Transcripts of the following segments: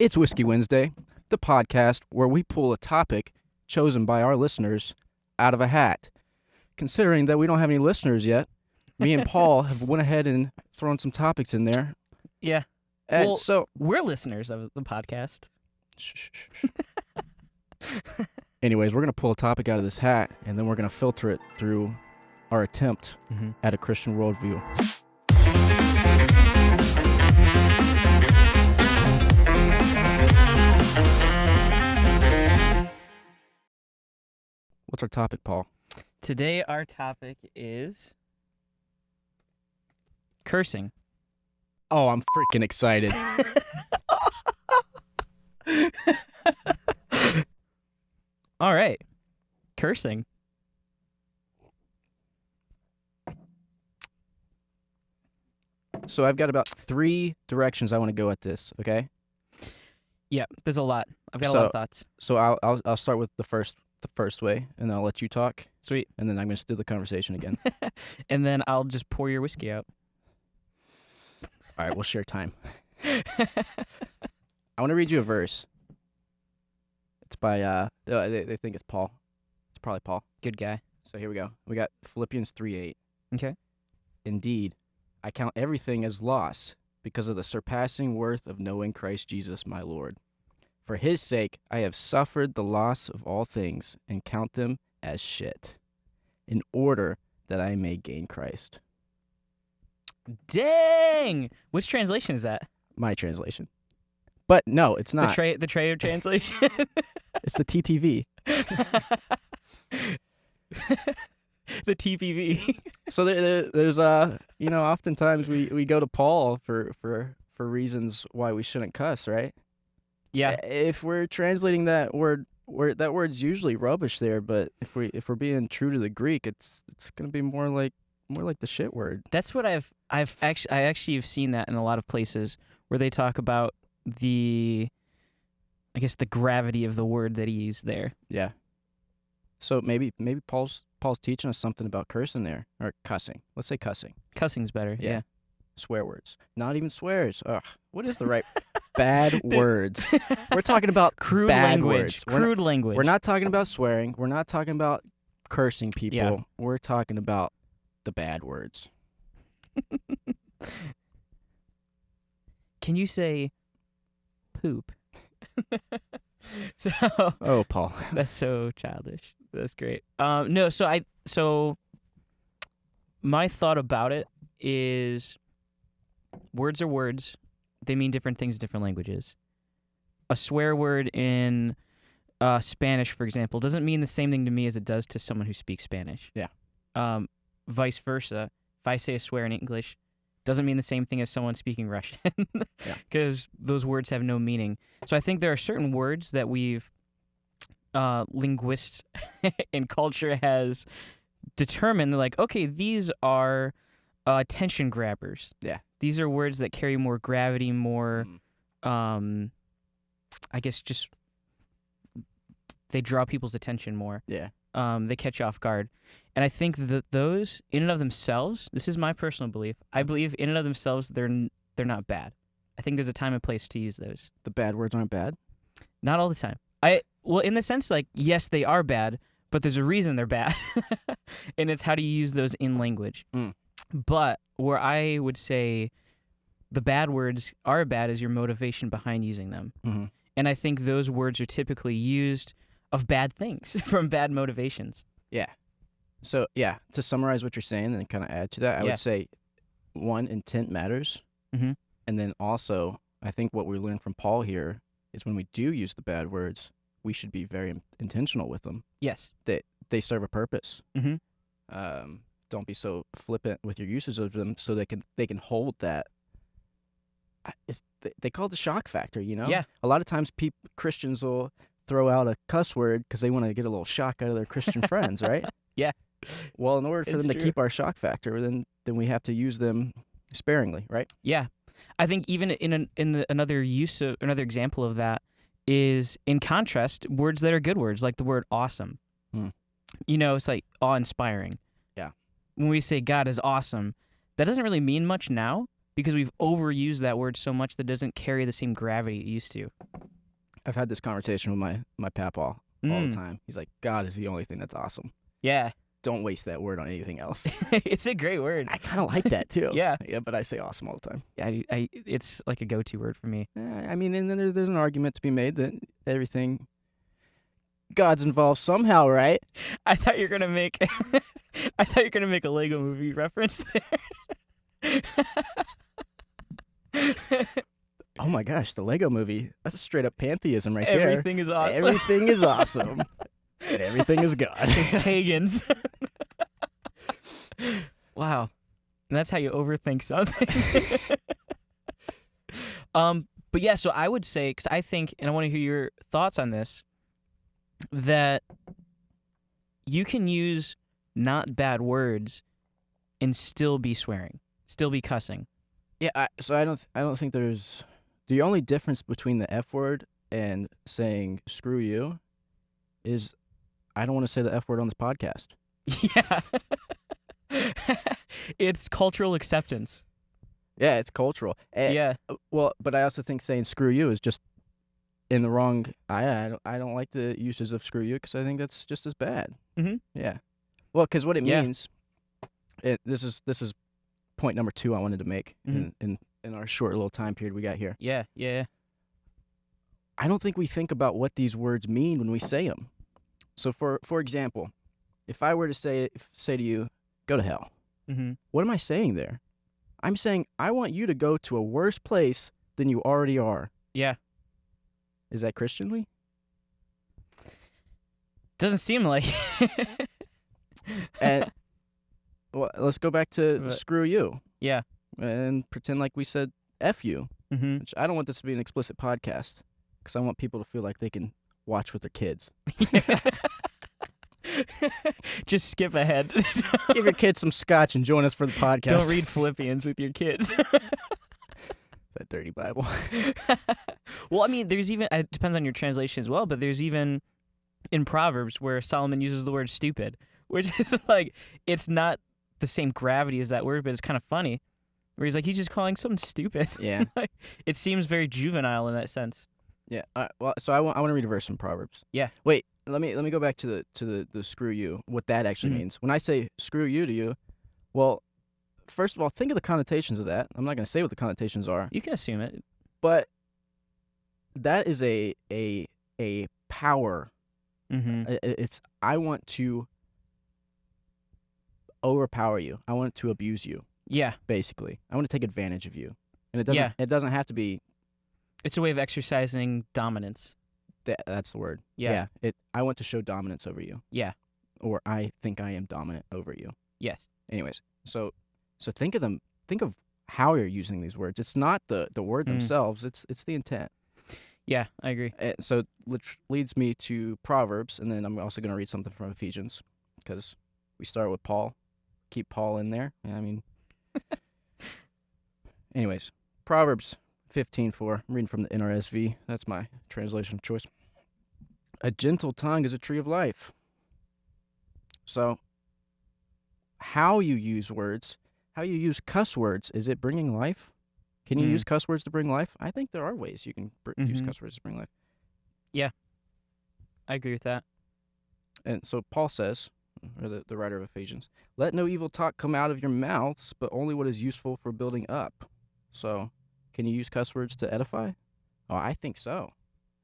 It's Whiskey Wednesday, the podcast where we pull a topic chosen by our listeners out of a hat. Considering that we don't have any listeners yet, me and Paul have went ahead and thrown some topics in there. Yeah. And Well, so, we're listeners of the podcast. shh. Anyways, we're going to pull a topic out of this hat, and then we're going to filter it through our attempt at a Christian worldview. What's our topic, Paul? Today, our topic is cursing. Oh, I'm freaking excited. All right. Cursing. So I've got about 3 directions I want to go at this, okay? Yeah, there's a lot. I've got a lot of thoughts. So I'll start with the first way, and then I'll let you talk, Sweet. and then I'm going to steal the conversation again. And then I'll just pour your whiskey out. All right, we'll share time. I want to read you a verse. It's by, they think it's Paul. It's probably Paul. Good guy. So here we go. We got Philippians 3:8. Okay. Indeed, I count everything as loss because of the surpassing worth of knowing Christ Jesus my Lord. For his sake, I have suffered the loss of all things and count them as shit, in order that I may gain Christ. Dang! Which translation is that? My translation. But no, it's not. The Trader translation? It's the TTV. The TPV. So there's oftentimes we go to Paul for reasons why we shouldn't cuss, right? Yeah. If we're translating that word that word's usually rubbish there, but if we're being true to the Greek, it's gonna be more like the shit word. That's what I actually have seen that in a lot of places where they talk about the gravity of the word that he used there. Yeah. So maybe Paul's teaching us something about cursing there, or cussing. Let's say cussing. Cussing's better. Yeah. Swear words. Not even swears. Ugh. What is the right bad words? We're talking about Crude bad language. words. Language. We're not talking about swearing. We're not talking about cursing people. Yeah. We're talking about the bad words. Can you say poop? Oh, Paul. That's so childish. That's great. No, so my thought about it is words are words. They mean different things in different languages. A swear word in Spanish, for example, doesn't mean the same thing to me as it does to someone who speaks Spanish. Yeah. Vice versa. If I say a swear in English, doesn't mean the same thing as someone speaking Russian. Because those words have no meaning. So I think there are certain words that we've linguists and culture has determined, like, okay, these are attention grabbers. Yeah. These are words that carry more gravity, more, I guess just they draw people's attention more. Yeah. They catch you off guard. And I think that those, in and of themselves, this is my personal belief, I believe in and of themselves, they're not bad. I think there's a time and place to use those. The bad words aren't bad? Not all the time. Well, in the sense, like, yes, they are bad, but there's a reason they're bad. And it's how do you use those in language. But where I would say the bad words are bad is your motivation behind using them. Mm-hmm. And I think those words are typically used of bad things from bad motivations. Yeah. So, yeah, to summarize what you're saying and kind of add to that, I would say, one, intent matters. Mm-hmm. And then also, I think what we learn from Paul here is when we do use the bad words, we should be very intentional with them. Yes. That they serve a purpose. Mm-hmm. Don't be so flippant with your usage of them so they can hold that. They call it the shock factor, you know? Yeah. A lot of times Christians will throw out a cuss word because they want to get a little shock out of their Christian friends, right? Yeah. Well, in order for them to true. keep our shock factor, then we have to use them sparingly, right? Yeah. I think even another example of that is, in contrast, words that are good words, like the word awesome. You know, it's like awe-inspiring. Yeah. When we say God is awesome, that doesn't really mean much now, because we've overused that word so much that it doesn't carry the same gravity it used to. I've had this conversation with my papaw all the time. He's like, God is the only thing that's awesome. Yeah. Don't waste that word on anything else. It's a great word. I kind of like that too. Yeah. Yeah, but I say awesome all the time. I it's like a go-to word for me. I mean, and then there's an argument to be made that everything God's involved somehow, right? I thought you were gonna make a Lego Movie reference there. Oh my gosh, the Lego Movie. That's a straight up pantheism right Everything is awesome. there. Everything is awesome. And everything is God. Pagans. Wow. And that's how you overthink something. But yeah, so I would say, because I think, and I want to hear your thoughts on this, that you can use not bad words and still be swearing, still be cussing. Yeah, so I don't think there's the only difference between the F word and saying screw you is I don't want to say the F word on this podcast. Yeah. It's cultural acceptance. Yeah, it's cultural. Yeah. Well, but I also think saying screw you is just in the wrong. I don't like the uses of screw you because I think that's just as bad. Mm-hmm. Yeah. Well, because what it Yeah. means, this is point number 2 I wanted to make in our short little time period we got here. Yeah. I don't think we think about what these words mean when we say them. So for example, if I were to say to you, go to hell, Mm-hmm. what am I saying there? I'm saying I want you to go to a worse place than you already are. Yeah. Is that Christianly? Doesn't seem like. And well, let's go back to But- screw you Yeah. and pretend like we said F you. Mm-hmm. Which I don't want this to be an explicit podcast because I want people to feel like they can watch with their kids. Just skip ahead. Give your kids some scotch and join us for the podcast. Don't read Philippians with your kids. that dirty Bible. Well, I mean, there's even, it depends on your translation as well, but there's even in Proverbs where Solomon uses the word stupid, which is like, it's not the same gravity as that word, but it's kind of funny. Where he's like, he's just calling something stupid. Yeah. Like, it seems very juvenile in that sense. Yeah. Well, so I want to read a verse from Proverbs. Yeah. Wait. Let me go back to the screw you. What that actually Mhm. means. When I say screw you to you, well, first of all, think of the connotations of that. I'm not going to say what the connotations are, You can assume it. but that is a power. Mm-hmm. It's I want to overpower you. I want to abuse you. Yeah. Basically, I want to take advantage of you, and it Yeah. doesn't have to be. It's a way of exercising dominance. That's the word. Yeah. I want to show dominance over you. Yeah. Or I think I am dominant over you. Yes. Anyways, so think of them. Think of how you're using these words. It's not the word themselves. It's the intent. Yeah, I agree. So which leads me to Proverbs, and then I'm also going to read something from Ephesians because we start with Paul. Keep Paul in there. I mean. Anyways, Proverbs 15:4. I'm reading from the NRSV. That's my translation of choice. A gentle tongue is a tree of life. So, how you use words, how you use cuss words, is it bringing life? Can you use cuss words to bring life? I think there are ways you can use cuss words to bring life. Yeah, I agree with that. And so Paul says, or the writer of Ephesians, let no evil talk come out of your mouths, but only what is useful for building up. So, can you use cuss words to edify? Oh, I think so.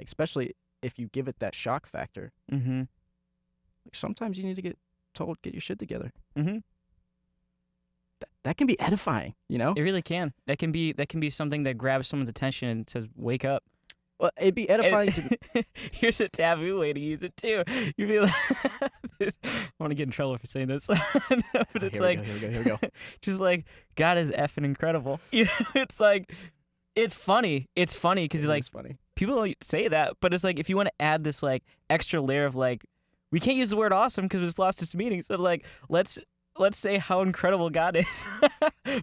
Especially if you give it that shock factor. Mm-hmm. Like sometimes you need to get told, get your shit together. Mm-hmm. That can be edifying, you know? It really can. That can be something that grabs someone's attention and says, "Wake up." Well, it'd be edifying to. Here's a taboo way to use it too. You'd be like, I want to get in trouble for saying this, but it's like, here we go. just like, God is effing incredible. You know, it's like, it's funny. It's funny because like It's funny. people don't say that, but it's like if you want to add this like extra layer of like, we can't use the word awesome because it's lost its meaning. So like, let's say how incredible God is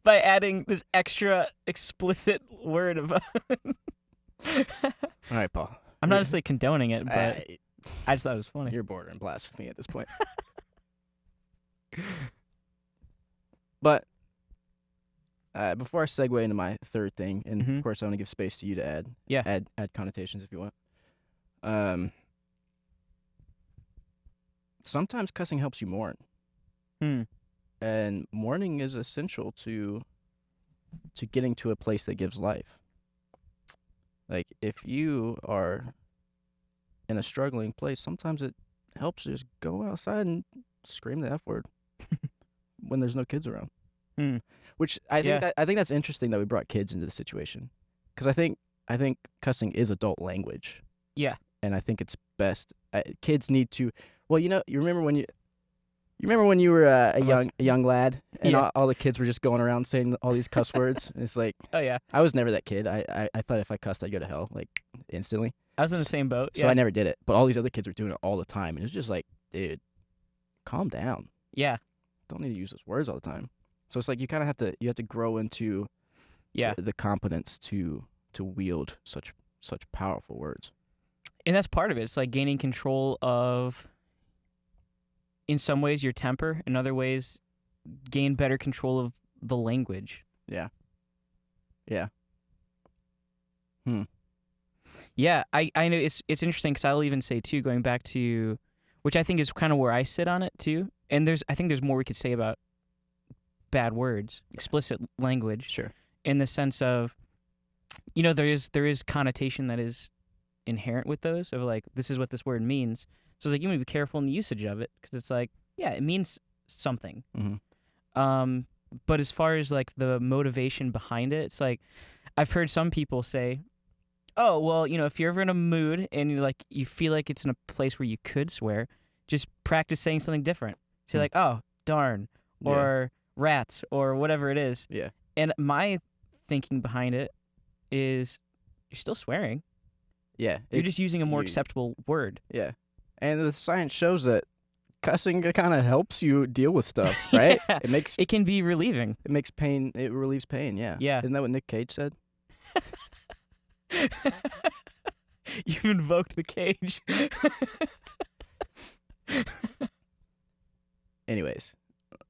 by adding this extra explicit word about. All right, Paul. I'm not necessarily condoning it, but I just thought it was funny. You're bordering blasphemy at this point. But before I segue into my third thing, and Mhm. of course I want to give space to you to add Yeah. add connotations if you want. Sometimes cussing helps you mourn, Hmm. and mourning is essential to getting to a place that gives life. Like if you are in a struggling place, sometimes it helps to just go outside and scream the F word when there's no kids around. Hmm. Which I think Yeah. that's interesting that we brought kids into the situation, because I think cussing is adult language, Yeah. and I think it's best. Kids need to. Well, you remember when you were Unless- a young lad, and Yeah. all the kids were just going around saying all these cuss words. And it's like Oh yeah. I was never that kid. I thought if I cussed, I'd go to hell like instantly. I was in the same boat. So Yeah. I never did it. But all these other kids were doing it all the time, and it was just like, dude, calm down. Yeah. Don't need to use those words all the time. So it's like you kind of have to grow into Yeah. the competence to wield such powerful words. And that's part of it. It's like gaining control of, in some ways, your temper. In other ways, gain better control of the language. Yeah. Yeah, I know it's interesting because I'll even say too, going back to, which I think is kind of where I sit on it too. And I think there's more we could say about bad words, explicit language, Sure. in the sense of, there is connotation that is inherent with those of like, this is what this word means. So it's like you want to be careful in the usage of it because it's like, yeah, it means something. Mm-hmm. But as far as like the motivation behind it, it's like I've heard some people say, oh, well, if you're ever in a mood and you feel like it's in a place where you could swear, just practice saying something different. Say like, oh, darn, or rats, or whatever it is. Yeah. And my thinking behind it is you're still swearing. Yeah. You're just using a more acceptable word. Yeah. And the science shows that cussing kind of helps you deal with stuff, right? Yeah. It can be relieving. It makes pain. It relieves pain. Yeah. Yeah. Isn't that what Nick Cage said? You've invoked the cage. Anyways,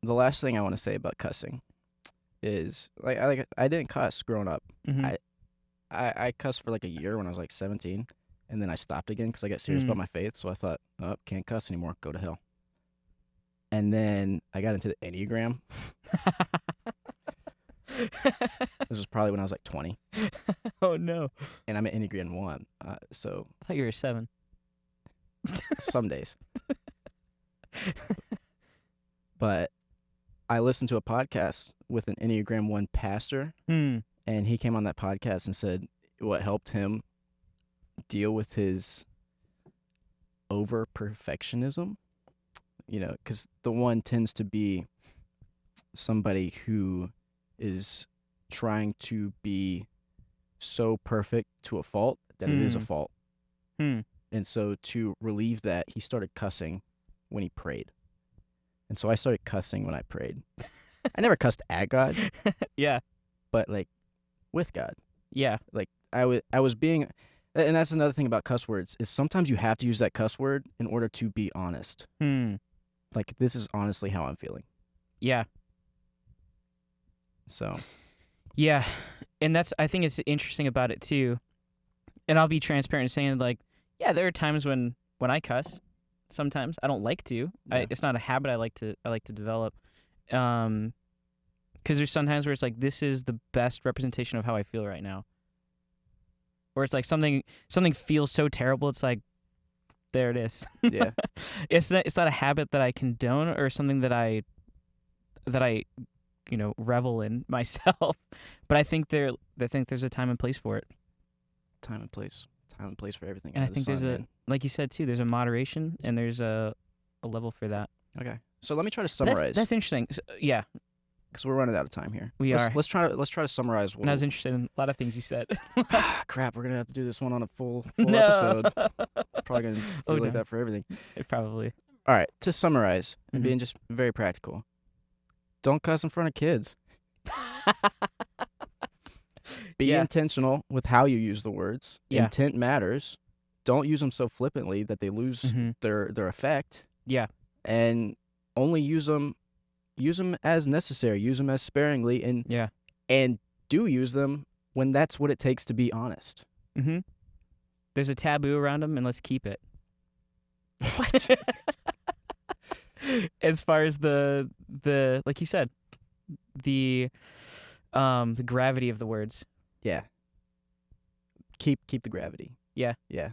the last thing I want to say about cussing is I didn't cuss growing up. Mhm. I cussed for like a year when I was like 17, and then I stopped again because I got serious about my faith. So I thought, oh, can't cuss anymore. Go to hell. And then I got into the Enneagram. This was probably when I was like 20, Oh no! and I'm an Enneagram 1. So I thought you were 7. some days. But I listened to a podcast with an Enneagram 1 pastor, Hmm. and he came on that podcast and said what helped him deal with his over perfectionism. Because the 1 tends to be somebody who is trying to be so perfect to a fault that it is a fault. Hmm. And so to relieve that, he started cussing when he prayed. And so I started cussing when I prayed. I never cussed at God, Yeah. but like with God. Yeah. Like I was being, and that's another thing about cuss words, is sometimes you have to use that cuss word in order to be honest. Hmm. Like, this is honestly how I'm feeling. Yeah. So Yeah. And I think it's interesting about it too. And I'll be transparent in saying like, yeah, there are times when I cuss. Sometimes I don't like to. Yeah. It's not a habit I like to develop. Because there's sometimes where it's like, this is the best representation of how I feel right now. Or it's like something feels so terrible. It's like, there it is. Yeah. It's not a habit that I condone or something that I revel in myself. But I think there's a time and place for it. Time and place for everything. And I under the think sun, man. like you said too, there's a moderation and there's a level for that. Okay. So let me try to summarize. That's interesting. Yeah, because we're running out of time here. We are. Let's try to summarize. and I was interested in a lot of things you said. Crap, we're gonna have to do this one on a full No. episode. Probably gonna do Oh, like no. that for everything. Probably. All right, to summarize and Mhm. being just very practical, don't cuss in front of kids. Be Yeah. intentional with how you use the words. Yeah. Intent matters. Don't use them so flippantly that they lose Mhm. their effect. Yeah. And only use them as necessary. Use them as sparingly, and Yeah. and do use them when that's what it takes to be honest. Mm-hmm. There's a taboo around them, and let's keep it. What? As far as the like you said, the gravity of the words. Yeah. Keep the gravity. Yeah. Yeah.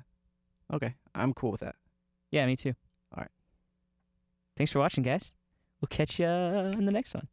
Okay. I'm cool with that. Yeah, me too. All right. Thanks for watching, guys. We'll catch you in the next one.